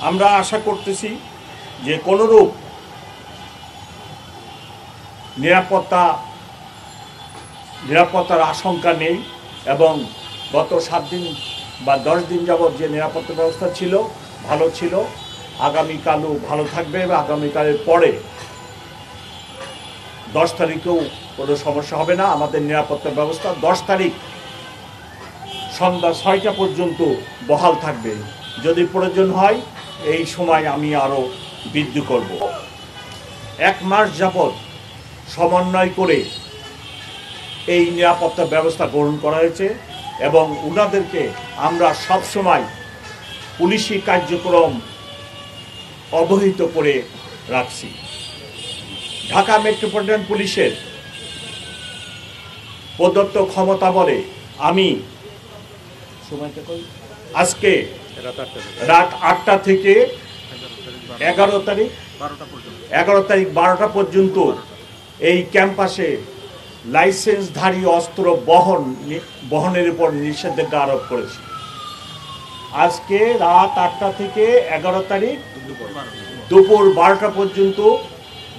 আমরা আশা করতেছি যে কোনোরূপ নিরাপত্তার আশঙ্কা নেই এবং গত 7 দিন বা 10 দিন যাবৎ যে নিরাপত্তা ব্যবস্থা ছিল ভালো ছিল, আগামীকালও ভালো থাকবে এবং আগামীকালের পরে 10 তারিখেও কোনো সমস্যা হবে না। আমাদের নিরাপত্তা ব্যবস্থা 10 তারিখ সন্ধ্যা 6টা পর্যন্ত বহাল থাকবে। যদি প্রয়োজন হয় এই সময় আমি আরও বৃদ্ধি করব। 1 মাস যাবৎ সমন্বয় করে এই নিরাপত্তা ব্যবস্থা গ্রহণ করা হয়েছে এবং ওনাদেরকে আমরা সবসময় পুলিশি কার্যক্রম অবহিত করে রাখছি। ঢাকা মেট্রোপলিটন পুলিশের প্রদত্ত ক্ষমতা বলে আমি আজকে রাত 8টা থেকে 11 তারিখ 12টা পর্যন্ত এই ক্যাম্পাসে লাইসেন্সধারী অস্ত্র বহনের উপর নিষেধাজ্ঞা আরোপ করেছি। আজকে রাত 8টা থেকে 11 তারিখ দুপুর 12টা পর্যন্ত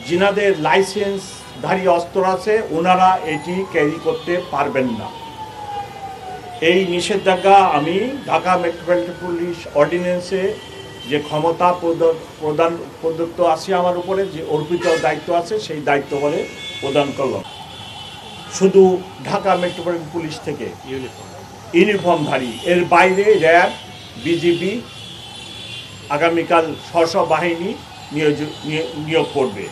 যিনাদের লাইসেন্সধারী অস্ত্র আছে ওনারা এটি ক্যারি করতে পারবেন না। এই নিষেধাজ্ঞা আমি ঢাকা মেট্রোপলিটন পুলিশ অর্ডিন্যান্সে যে ক্ষমতা প্রদত্ত আছে আমার উপরে, যে অর্পিত দায়িত্ব আছে সেই দায়িত্ব বলে প্রদান করলাম। শুধু ঢাকা মেট্রোপলিটন পুলিশ থেকে ইউনিফর্মধারী, এর বাইরে র্যাব, বিজিবি আগামীকাল স্ব বাহিনী নিয়োগ করবে।